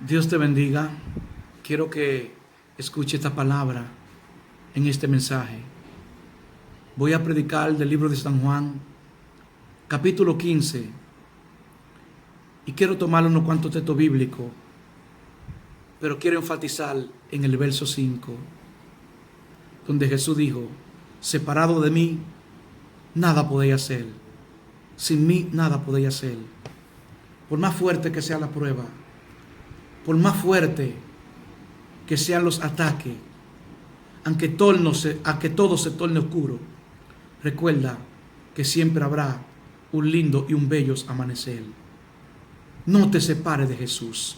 Dios te bendiga. Quiero que escuche esta palabra en este mensaje. Voy a predicar del libro de San Juan, capítulo 15. Y quiero tomar unos cuantos textos bíblicos, pero quiero enfatizar en el verso 5, donde Jesús dijo: separado de mí, nada podéis hacer. Sin mí, nada podéis hacer. Por más fuerte que sea la prueba, por más fuerte que sean los ataques, aunque todo se torne oscuro, recuerda que siempre habrá un lindo y un bello amanecer. No te separes de Jesús.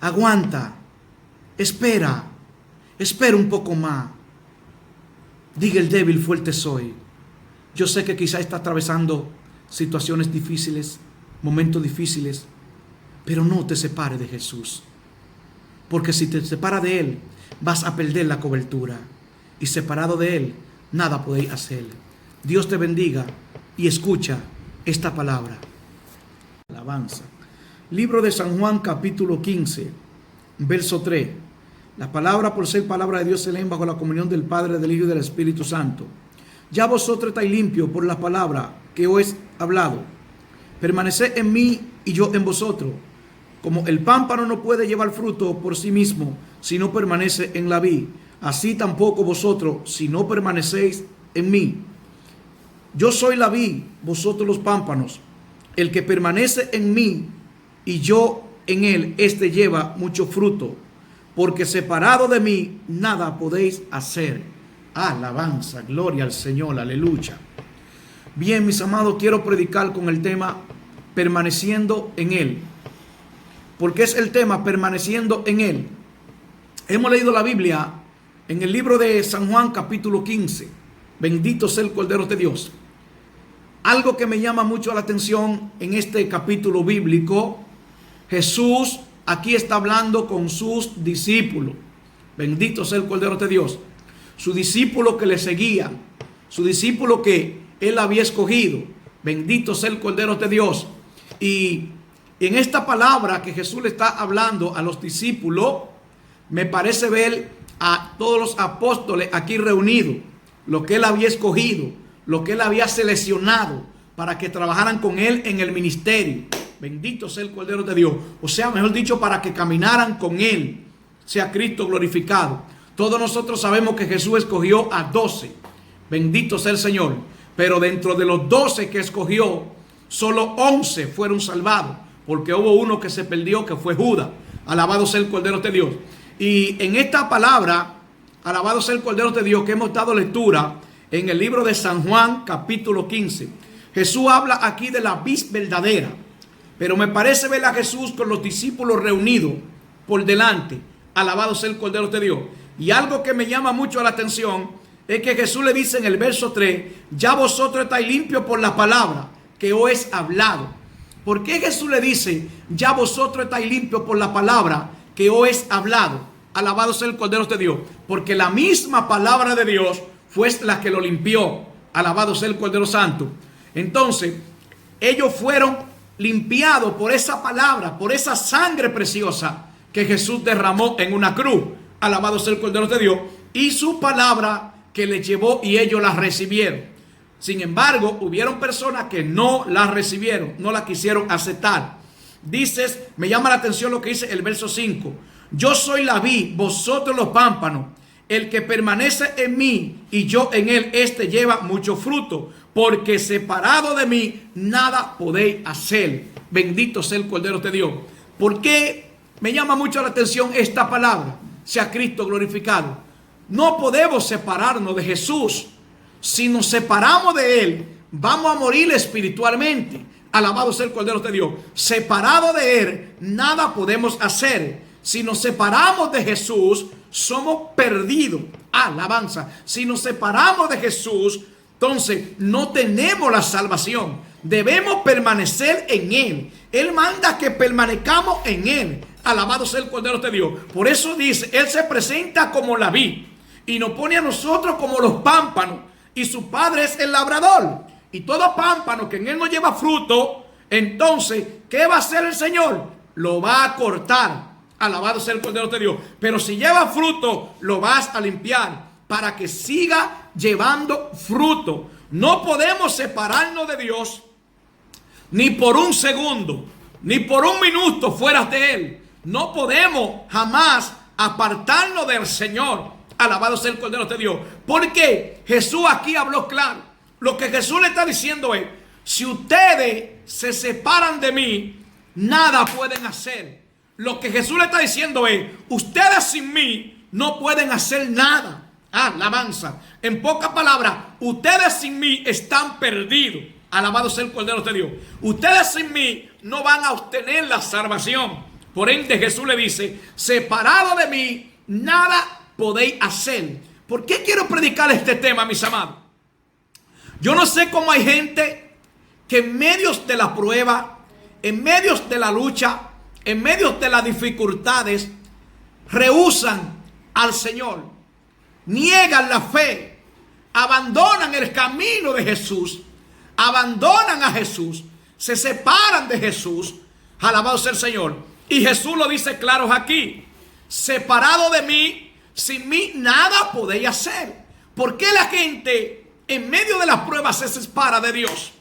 Aguanta, espera un poco más. Diga el débil, fuerte soy. Yo sé que quizá está atravesando situaciones difíciles, momentos difíciles, pero no te separes de Jesús. Porque si te separas de Él, vas a perder la cobertura. Y separado de Él, nada podéis hacer. Dios te bendiga y escucha esta palabra. Alabanza. Libro de San Juan, capítulo 15, verso 3. La palabra, por ser palabra de Dios, se leen bajo la comunión del Padre, del Hijo y del Espíritu Santo. Ya vosotros estáis limpios por la palabra que os he hablado. Permaneced en mí y yo en vosotros. Como el pámpano no puede llevar fruto por sí mismo si no permanece en la vid, así tampoco vosotros si no permanecéis en mí. Yo soy la vid, vosotros los pámpanos. El que permanece en mí y yo en él, éste lleva mucho fruto, porque separado de mí nada podéis hacer. Alabanza, gloria al Señor, aleluya. Bien, mis amados, quiero predicar con el tema permaneciendo en Él. Porque es el tema permaneciendo en Él. Hemos leído la Biblia en el libro de San Juan, capítulo 15. Bendito sea el Cordero de Dios. Algo que me llama mucho la atención en este capítulo bíblico: Jesús aquí está hablando con sus discípulos. Bendito sea el Cordero de Dios. Su discípulo que le seguía, su discípulo que Él había escogido. Bendito sea el Cordero de Dios. Y en esta palabra que Jesús le está hablando a los discípulos, me parece ver a todos los apóstoles aquí reunidos, lo que Él había escogido, lo que Él había seleccionado para que trabajaran con Él en el ministerio. Bendito sea el Cordero de Dios. O sea, mejor dicho, para que caminaran con Él, sea Cristo glorificado. Todos nosotros sabemos que Jesús escogió a 12. Bendito sea el Señor. Pero dentro de los 12 que escogió, solo 11 fueron salvados, porque hubo uno que se perdió, que fue Judas. Alabado sea el Cordero de Dios. Y en esta palabra, alabado sea el Cordero de Dios, que hemos dado lectura en el libro de San Juan, capítulo 15. Jesús habla aquí de la vid verdadera. Pero me parece ver a Jesús con los discípulos reunidos por delante. Alabado sea el Cordero de Dios. Y algo que me llama mucho la atención es que Jesús le dice en el verso 3: ya vosotros estáis limpios por la palabra que os he hablado. ¿Por qué Jesús le dice: ya vosotros estáis limpios por la palabra que os he hablado? Alabado sea el Cordero de Dios. Porque la misma palabra de Dios fue la que lo limpió. Alabado sea el Cordero Santo. Entonces, ellos fueron limpiados por esa palabra, por esa sangre preciosa que Jesús derramó en una cruz. Alabado sea el Cordero de Dios. Y su palabra que les llevó y ellos la recibieron. Sin embargo, hubieron personas que no la recibieron, no la quisieron aceptar. Dices, me llama la atención lo que dice el verso 5. Yo soy la vid, vosotros los pámpanos. El que permanece en mí y yo en él, éste lleva mucho fruto, porque separado de mí nada podéis hacer. Bendito sea el Cordero de Dios. ¿Por qué me llama mucho la atención esta palabra? Sea Cristo glorificado. No podemos separarnos de Jesús. Si nos separamos de Él, vamos a morir espiritualmente. Alabado sea el Cordero de Dios. Separado de Él, nada podemos hacer. Si nos separamos de Jesús, somos perdidos. Alabanza. Si nos separamos de Jesús, entonces no tenemos la salvación. Debemos permanecer en Él. Él manda que permanezcamos en Él. Alabado sea el Cordero de Dios. Por eso dice, Él se presenta como la vid y nos pone a nosotros como los pámpanos. Y su Padre es el labrador. Y todo pámpano que en Él no lleva fruto, entonces, ¿qué va a hacer el Señor? lo va a cortar. Alabado sea el Cordero de Dios. Pero si lleva fruto, lo vas a limpiar para que siga llevando fruto. No podemos separarnos de Dios ni por un segundo, ni por un minuto fuera de Él. No podemos jamás apartarnos del Señor. Alabado sea el Cordero de Dios. Porque Jesús aquí habló claro. Lo que Jesús le está diciendo es: si ustedes se separan de mí, nada pueden hacer. Lo que Jesús le está diciendo es: ustedes sin mí no pueden hacer nada. Alabanza. En pocas palabras, ustedes sin mí están perdidos. Alabado sea el Cordero de Dios. Ustedes sin mí no van a obtener la salvación. Por ende, Jesús le dice: separado de mí, nada podéis hacer. ¿Por qué quiero predicar este tema, mis amados? Yo no sé cómo hay gente que en medio de la prueba, en medio de la lucha, en medio de las dificultades, rehúsan al Señor, niegan la fe, abandonan el camino de Jesús, abandonan a Jesús, se separan de Jesús. Alabado sea el Señor. Y Jesús lo dice claro aquí: separado de mí, sin mí nada podéis hacer. ¿Por qué la gente en medio de las pruebas se separa de Dios?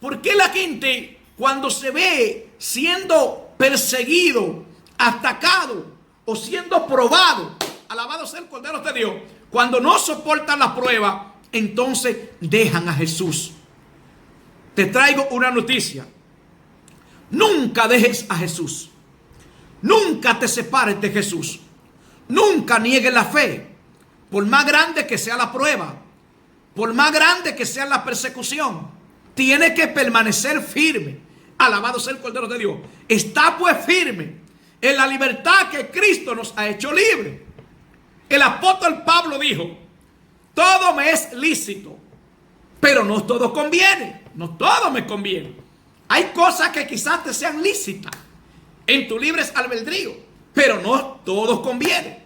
¿Por qué la gente, cuando se ve siendo perseguido, atacado o siendo probado, alabado sea el Cordero de Dios, cuando no soportan la prueba, entonces dejan a Jesús? Te traigo una noticia: nunca dejes a Jesús. Nunca te separes de Jesús. Nunca niegues la fe. Por más grande que sea la prueba, por más grande que sea la persecución, tiene que permanecer firme. Alabado sea el Cordero de Dios. Está pues firme en la libertad que Cristo nos ha hecho libre. El apóstol Pablo dijo: todo me es lícito, pero no todo conviene. No todo me conviene. Hay cosas que quizás te sean lícitas en tu libre albedrío, pero no todo conviene.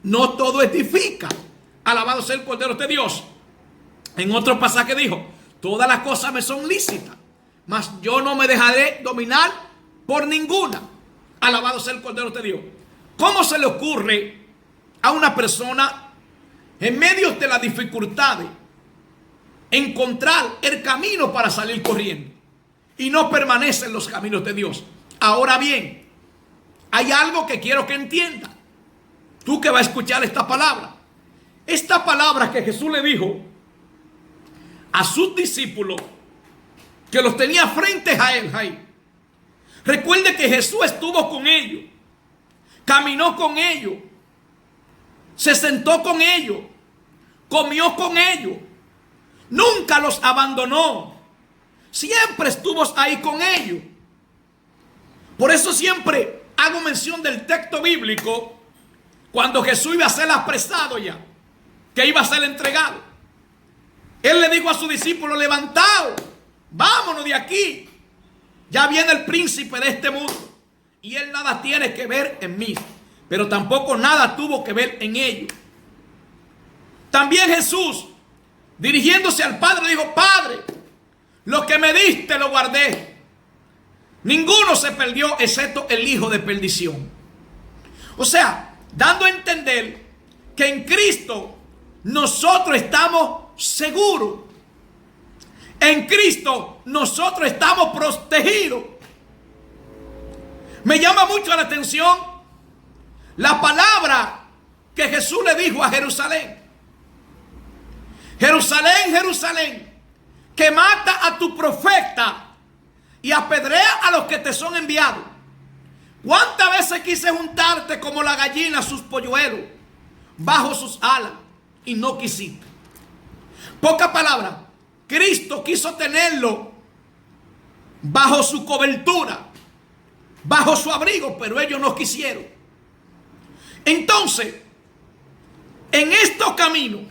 No todo edifica. Alabado sea el Cordero de Dios. En otro pasaje dijo: todas las cosas me son lícitas, mas yo no me dejaré dominar por ninguna. Alabado sea el Cordero de Dios. ¿Cómo se le ocurre a una persona en medio de las dificultades encontrar el camino para salir corriendo y no permanece en los caminos de Dios? Ahora bien, hay algo que quiero que entienda. Tú que vas a escuchar esta palabra que Jesús le dijo a sus discípulos, que los tenía frente a él ahí. Recuerde que Jesús estuvo con ellos, caminó con ellos, se sentó con ellos, comió con ellos, nunca los abandonó, siempre estuvo ahí con ellos. Por eso siempre hago mención del texto bíblico cuando Jesús iba a ser apresado ya, que iba a ser entregado. Él le dijo a sus discípulos: levantaos, vámonos de aquí. Ya viene el príncipe de este mundo y él nada tiene que ver en mí, pero tampoco nada tuvo que ver en ellos. También Jesús, dirigiéndose al Padre, dijo: Padre, lo que me diste lo guardé. Ninguno se perdió excepto el hijo de perdición. O sea, dando a entender que en Cristo nosotros estamos seguros. En Cristo nosotros estamos protegidos. Me llama mucho la atención la palabra que Jesús le dijo a Jerusalén: Jerusalén, Jerusalén, que mata a tu profeta y apedrea a los que te son enviados. ¿Cuántas veces quise juntarte como la gallina sus polluelos bajo sus alas y no quisiste? Poca palabra, Cristo quiso tenerlo bajo su cobertura, bajo su abrigo, pero ellos no quisieron. Entonces, en estos caminos,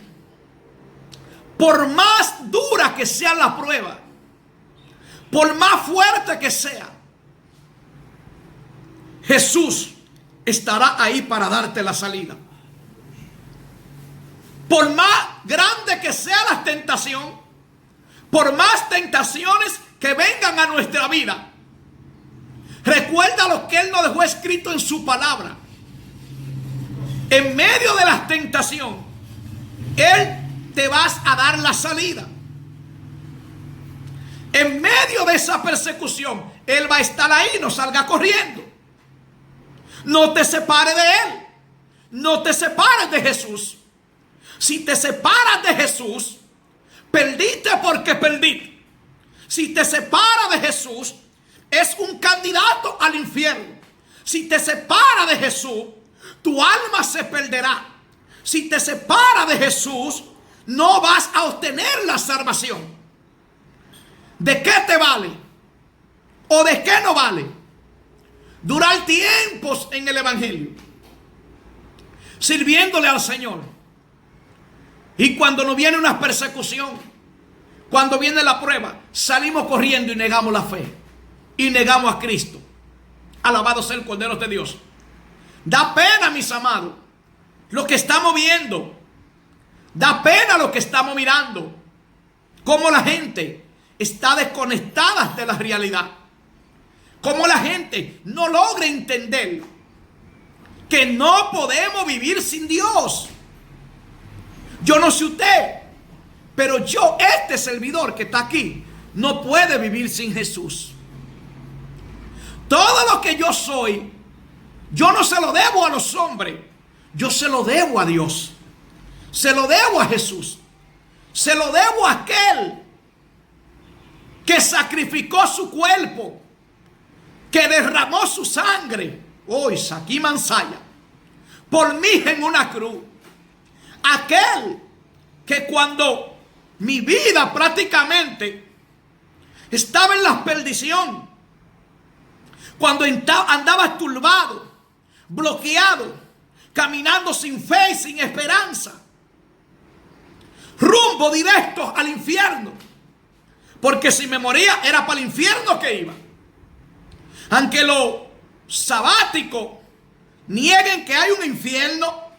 por más dura que sea la prueba, por más fuerte que sea, Jesús estará ahí para darte la salida. Por más grande que sea la tentación, por más tentaciones que vengan a nuestra vida, Recuerda lo que Él nos dejó escrito en su palabra. En medio de la tentación, Él te vas a dar la salida. En medio de esa persecución, Él va a estar ahí, no salga corriendo. No te separes de Él. No te separes de Jesús. Si te separas de Jesús, perdiste porque perdiste. Si te separas de Jesús, es un candidato al infierno. Si te separas de Jesús, tu alma se perderá. Si te separas de Jesús, no vas a obtener la salvación. ¿De qué te vale? ¿O de qué no vale? Durar tiempos en el evangelio, sirviéndole al Señor. Y cuando nos viene una persecución, cuando viene la prueba, salimos corriendo y negamos la fe. Y negamos a Cristo. Alabado sea el Cordero de Dios. Da pena, mis amados, lo que estamos viendo. Da pena lo que estamos mirando. Cómo la gente está desconectada de la realidad. Cómo la gente no logra entender que no podemos vivir sin Dios. Yo no sé usted, pero yo, este servidor que está aquí, no puede vivir sin Jesús. Todo lo que yo soy, yo no se lo debo a los hombres, yo se lo debo a Dios. Se lo debo a Jesús. Se lo debo a aquel que sacrificó su cuerpo, que derramó su sangre, hoy Saquí Mansaya, por mí en una cruz. Aquel que cuando mi vida prácticamente estaba en la perdición, cuando andaba turbado, bloqueado, caminando sin fe y sin esperanza, rumbo directo al infierno, porque si me moría era para el infierno que iba. Aunque los sabáticos nieguen que hay un infierno,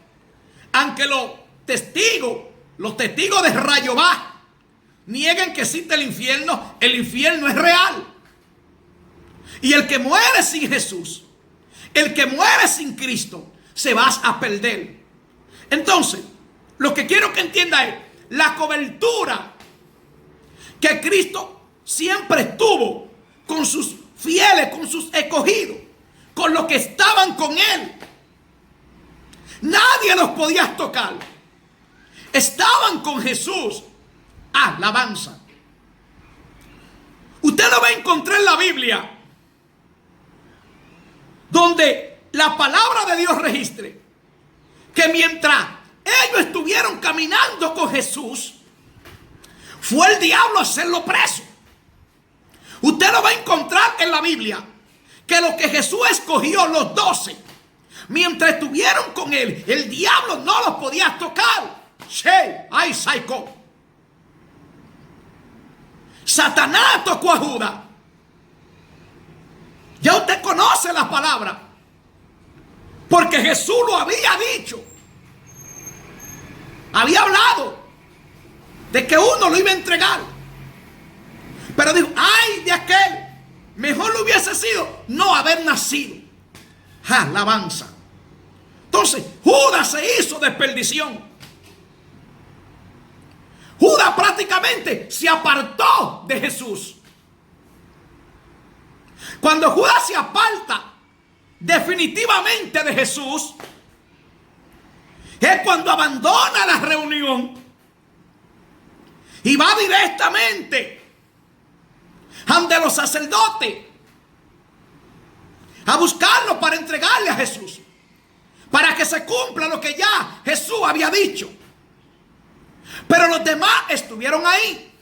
aunque los testigos de Rayobá nieguen que existe el infierno es real. Y el que muere sin Jesús, el que muere sin Cristo, se va a perder. Entonces, lo que quiero que entienda es la cobertura que Cristo siempre estuvo con sus fieles, con sus escogidos, con los que estaban con Él. Nadie los podía tocar. Estaban con Jesús. Alabanza. Usted lo va a encontrar en la Biblia, donde la palabra de Dios registre que mientras ellos estuvieron caminando con Jesús, fue el diablo a hacerlo preso. Usted lo va a encontrar en la Biblia, que lo que Jesús escogió, los 12, mientras estuvieron con él, el diablo no los podía tocar. ¡Ay, psycho! Satanás tocó a Judas. Ya usted conoce la palabra, porque Jesús lo había dicho. Había hablado de que uno lo iba a entregar, pero dijo: ay de aquel, mejor lo hubiese sido no haber nacido. Alabanza. Entonces Judas se hizo de perdición. Judas prácticamente se apartó de Jesús. Cuando Judas se aparta definitivamente de Jesús, es cuando abandona la reunión y va directamente ante los sacerdotes a buscarlo para entregarle a Jesús, para que se cumpla lo que ya Jesús había dicho. Pero los demás estuvieron ahí.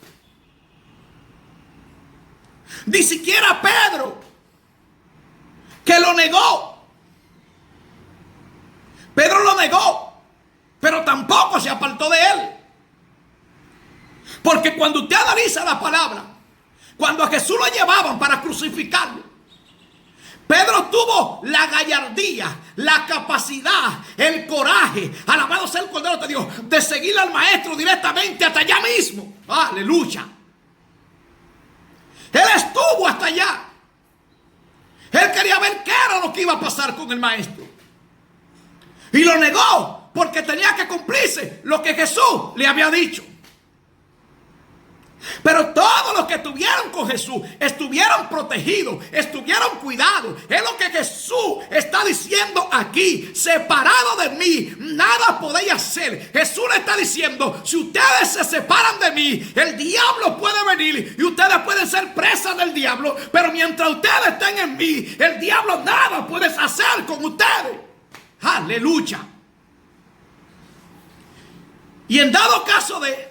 Ni siquiera Pedro, que lo negó. Pedro lo negó, pero tampoco se apartó de él. Porque cuando usted analiza la palabra, cuando a Jesús lo llevaban para crucificarlo, Pedro tuvo la gallardía, la capacidad, el coraje, alabado sea el Cordero de Dios, de seguir al maestro directamente hasta allá mismo. Aleluya. Él estuvo hasta allá. Él quería ver qué era lo que iba a pasar con el maestro. Y lo negó porque tenía que cumplirse lo que Jesús le había dicho. Pero todos los que estuvieron con Jesús estuvieron protegidos, estuvieron cuidados. Es lo que Jesús está diciendo aquí. Separado de mí, nada podéis hacer. Jesús le está diciendo, si ustedes se separan de mí, el diablo puede venir y ustedes pueden ser presas del diablo. Pero mientras ustedes estén en mí, el diablo nada puede hacer con ustedes. Aleluya. Y en dado caso de,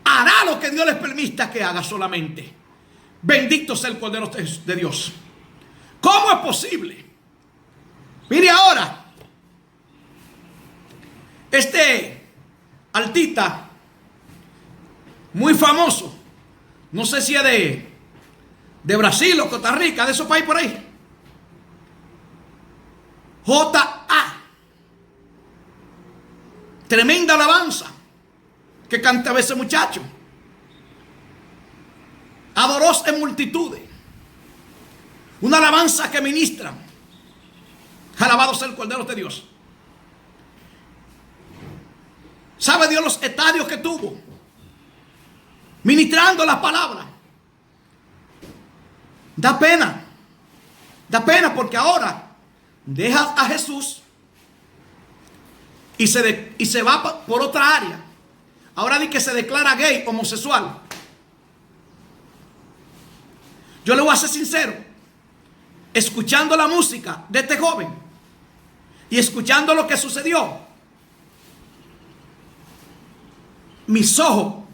hará lo que Dios les permita que haga solamente. Bendito sea el Cordero de Dios. ¿Cómo es posible? Mire ahora, este artista muy famoso, no sé si es de Brasil o Costa Rica, de esos países por ahí, J.A. Tremenda alabanza que cantaba ese muchacho. Adoró en multitudes. Una alabanza que ministra. Alabado sea el Cordero de Dios. ¿Sabe Dios los estadios que tuvo? Ministrando la palabra. Da pena. Da pena porque ahora deja a Jesús y se va por otra área. Ahora di que se declara gay, homosexual. Yo le voy a ser sincero. Escuchando la música de este joven y escuchando lo que sucedió, mis ojos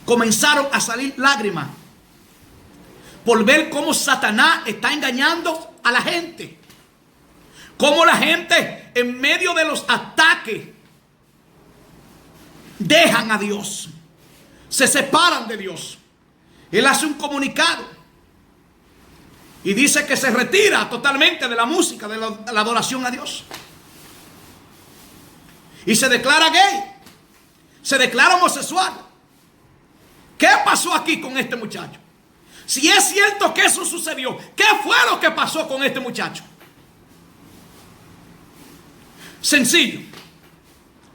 comenzaron a salir lágrimas por ver cómo Satanás está engañando a la gente. Cómo la gente en medio de los ataques dejan a Dios, se separan de Dios. Él hace un comunicado y dice que se retira totalmente de la música, de la adoración a Dios, y se declara gay, se declara homosexual. ¿Qué pasó aquí con este muchacho? Si es cierto que eso sucedió, ¿qué fue lo que pasó con este muchacho? Sencillo.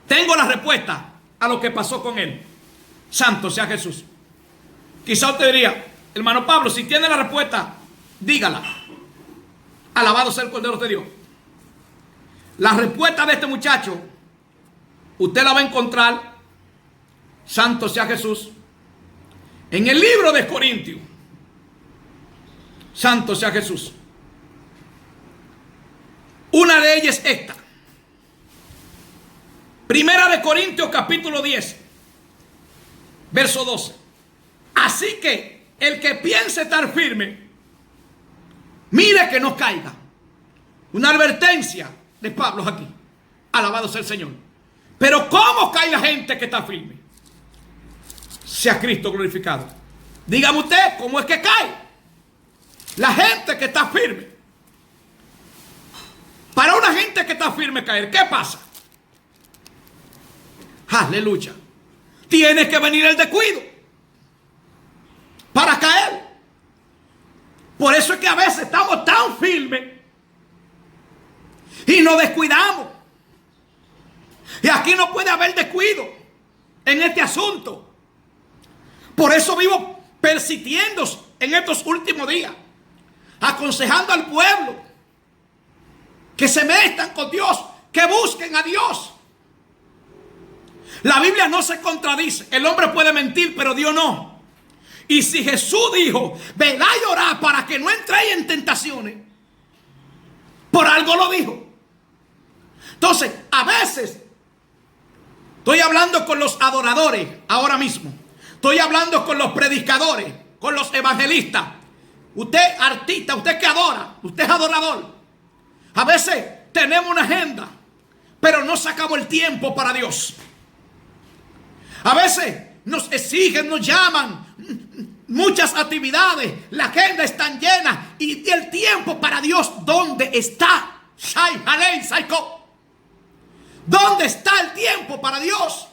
Tengo la respuesta a lo que pasó con él. Santo sea Jesús. Quizá usted diría, hermano Pablo, si tiene la respuesta, dígala. Alabado sea el Cordero de Dios. La respuesta de este muchacho, usted la va a encontrar, santo sea Jesús, en el libro de Corintios. Santo sea Jesús. Una de ellas es esta. Primera de Corintios capítulo 10, verso 12. Así que el que piense estar firme, mire que no caiga. Una advertencia de Pablo aquí. Alabado sea el Señor. Pero ¿cómo cae la gente que está firme? Sea Cristo glorificado. Dígame usted, ¿cómo es que cae la gente que está firme? Para una gente que está firme caer, ¿qué pasa? Aleluya. Tiene que venir el descuido para caer. Por eso es que a veces estamos tan firmes y nos descuidamos. Y aquí no puede haber descuido en este asunto. Por eso vivo persistiendo en estos últimos días, aconsejando al pueblo que se metan con Dios, que busquen a Dios. La Biblia no se contradice. El hombre puede mentir, pero Dios no. Y si Jesús dijo, velad y orad para que no entréis en tentaciones, por algo lo dijo. Entonces, a veces estoy hablando con los adoradores ahora mismo. Estoy hablando con los predicadores, con los evangelistas. Usted artista, usted que adora, usted es adorador. A veces tenemos una agenda, pero no sacamos el tiempo para Dios. A veces nos exigen, nos llaman, muchas actividades, la agenda está llena y el tiempo para Dios, ¿dónde está? ¿Dónde está el tiempo para Dios?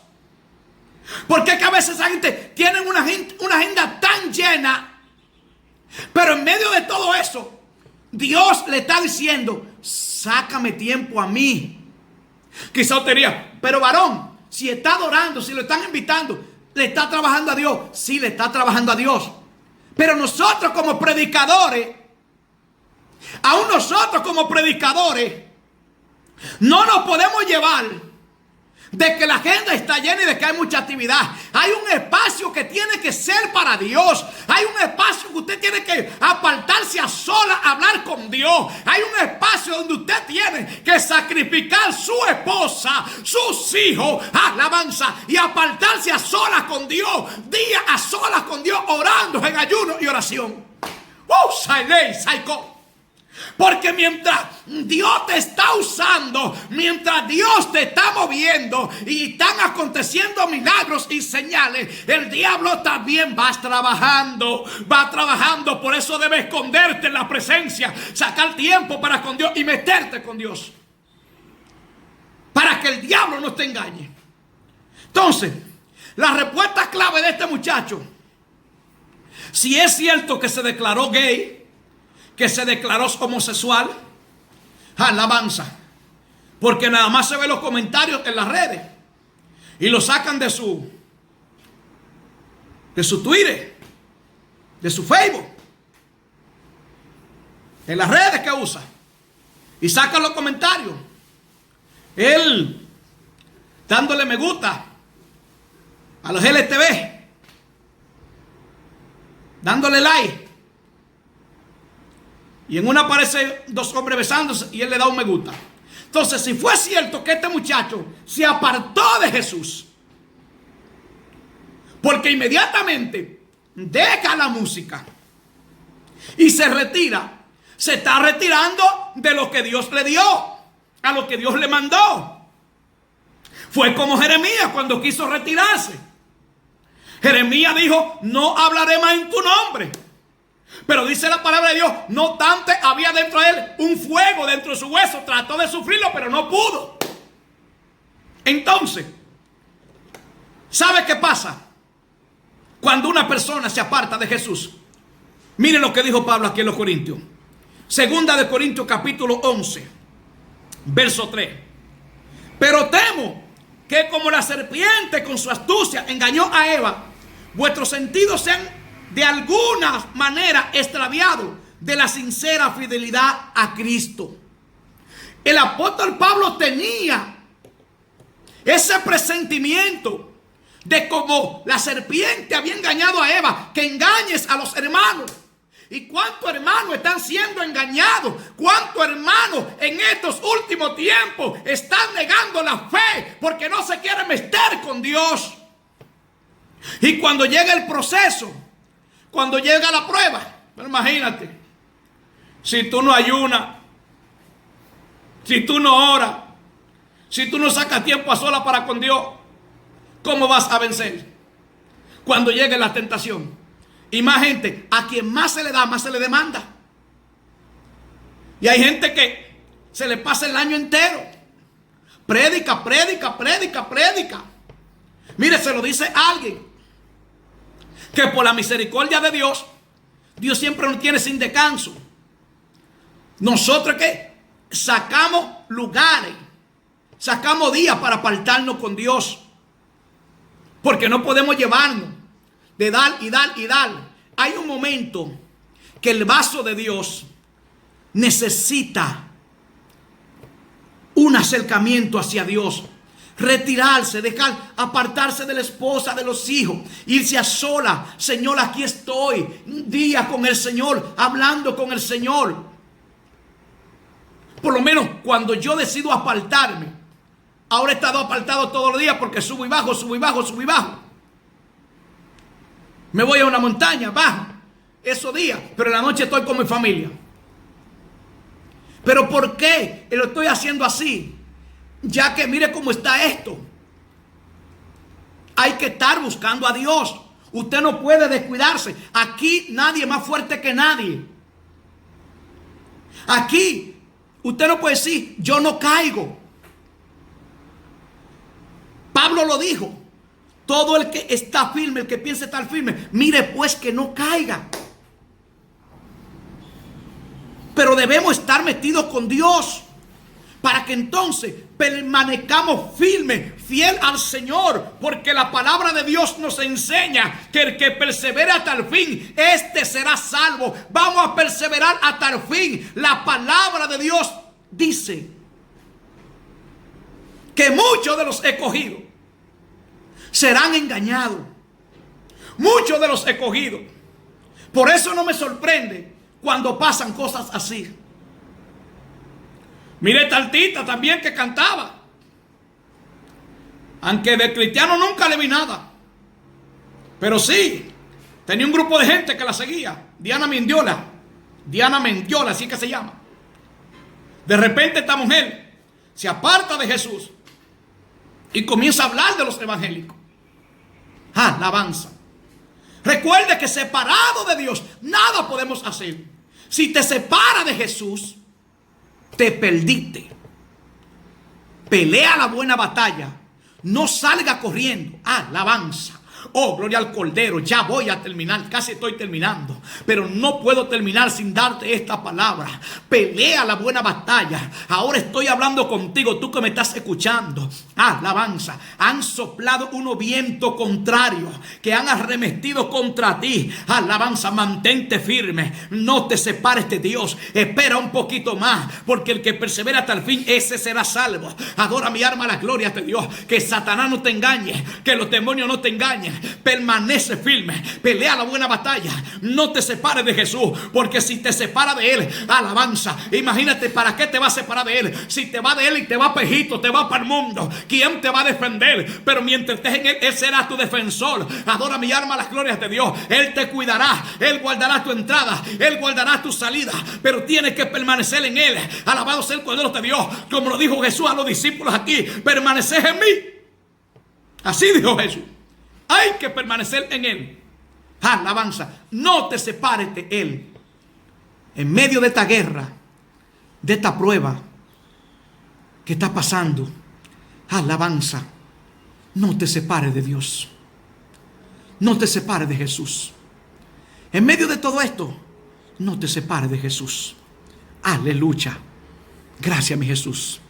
Porque es que a veces la gente tiene una agenda tan llena, pero eso, Dios le está diciendo, sácame tiempo a mí. Quizá usted diría, pero varón, si está adorando, si lo están invitando, ¿le está trabajando a Dios? Sí, le está trabajando a Dios. Pero nosotros como predicadores, aún nosotros como predicadores, no nos podemos llevar de que la agenda está llena y de que hay mucha actividad. Hay un espacio que tiene que ser para Dios. Hay un espacio que usted tiene que apartarse a solas a hablar con Dios. Hay un espacio donde usted tiene que sacrificar su esposa, sus hijos, alabanza, y apartarse a solas con Dios, día a solas con Dios, orando en ayuno y oración. Porque mientras Dios te está usando, mientras Dios te está moviendo y están aconteciendo milagros y señales, el diablo también va trabajando. Por eso debes esconderte en la presencia, sacar tiempo para con Dios y meterte con Dios, para que el diablo no te engañe. Entonces, la respuesta clave de este muchacho, si es cierto que se declaró gay, que se declaró homosexual, alabanza, porque nada más se ven los comentarios en las redes y lo sacan de su Twitter, de su Facebook, en las redes que usa, y sacan los comentarios, él dándole me gusta a los LTV, dándole like. Y en una aparecen dos hombres besándose y él le da un me gusta. Entonces, si fue cierto que este muchacho se apartó de Jesús, porque inmediatamente deja la música y se retira, se está retirando de lo que Dios le dio, a lo que Dios le mandó. Fue como Jeremías cuando quiso retirarse. Jeremías dijo, no hablaré más en tu nombre. Pero dice la palabra de Dios, no obstante había dentro de él un fuego dentro de su hueso. Trató de sufrirlo, pero no pudo. Entonces, ¿sabe qué pasa cuando una persona se aparta de Jesús? Miren lo que dijo Pablo aquí en los Corintios. Segunda de Corintios capítulo 11, verso 3. Pero temo que como la serpiente con su astucia engañó a Eva, vuestros sentidos sean de alguna manera extraviado de la sincera fidelidad a Cristo. El apóstol Pablo tenía ese presentimiento de cómo la serpiente había engañado a Eva, que engañes a los hermanos. ¿Y cuántos hermanos están siendo engañados? ¿Cuántos hermanos en estos últimos tiempos están negando la fe porque no se quieren meter con Dios? Y cuando llega el proceso, cuando llega la prueba, pero imagínate, si tú no ayunas, si tú no oras, si tú no sacas tiempo a solas para con Dios, ¿cómo vas a vencer? Cuando llegue la tentación. Y más gente, a quien más se le da, más se le demanda. Y hay gente que se le pasa el año entero. Prédica. Mire, se lo dice alguien que por la misericordia de Dios, Dios siempre nos tiene sin descanso. Nosotros que sacamos lugares, sacamos días para apartarnos con Dios, porque no podemos llevarnos de dar y dar y dar. Hay un momento que el vaso de Dios necesita un acercamiento hacia Dios. Retirarse, dejar, apartarse de la esposa, de los hijos, irse a sola. Señor, aquí estoy, un día con el Señor, hablando con el Señor. Por lo menos cuando yo decido apartarme. Ahora he estado apartado todos los días porque subo y bajo. Me voy a una montaña, bajo esos días, pero en la noche estoy con mi familia. ¿Pero por qué lo estoy haciendo así? Ya que mire cómo está esto. Hay que estar buscando a Dios. Usted no puede descuidarse. Aquí nadie es más fuerte que nadie. Aquí usted no puede decir, yo no caigo. Pablo lo dijo. Todo el que está firme, el que piensa estar firme, mire pues que no caiga. Pero debemos estar metidos con Dios para que entonces permanezcamos firmes, fiel al Señor, porque la palabra de Dios nos enseña que el que persevera hasta el fin, este será salvo. Vamos a perseverar hasta el fin. La palabra de Dios dice que muchos de los escogidos serán engañados. Muchos de los escogidos. Por eso no me sorprende cuando pasan cosas así. Mire Taltita también, que cantaba. Aunque de cristiano nunca le vi nada. Pero sí, tenía un grupo de gente que la seguía. Diana Mendiola. Diana Mendiola, así que se llama. De repente esta mujer se aparta de Jesús y comienza a hablar de los evangélicos. Alabanza. Recuerde que separado de Dios nada podemos hacer. Si te separa de Jesús, te perdiste. Pelea la buena batalla. No salga corriendo. Alabanza. Oh, gloria al Cordero. Ya voy a terminar. Casi estoy terminando. Pero no puedo terminar sin darte esta palabra. Pelea la buena batalla. Ahora estoy hablando contigo, tú que me estás escuchando. Alabanza. Han soplado unos vientos contrarios que han arremetido contra ti. Alabanza. Mantente firme. No te separes de Dios. Espera un poquito más. Porque el que persevera hasta el fin, ese será salvo. Adora mi alma la gloria de Dios. Que Satanás no te engañe. Que los demonios no te engañen. Permanece firme, pelea la buena batalla, no te separes de Jesús, porque si te separa de Él, alabanza, imagínate para qué te va a separar de Él. Si te va de Él y te va para Egipto, te va para el mundo, ¿quién te va a defender? Pero mientras estés en Él, Él será tu defensor. Adora mi alma las glorias de Dios. Él te cuidará, Él guardará tu entrada, Él guardará tu salida, pero tienes que permanecer en Él. Alabado sea el Cordero de Dios, como lo dijo Jesús a los discípulos aquí: permaneced en mí. Así dijo Jesús. Hay que permanecer en Él. Alabanza. No te separes de Él. En medio de esta guerra, de esta prueba que está pasando, alabanza, no te separes de Dios. No te separes de Jesús. En medio de todo esto, no te separes de Jesús. Aleluya. Gracias, mi Jesús.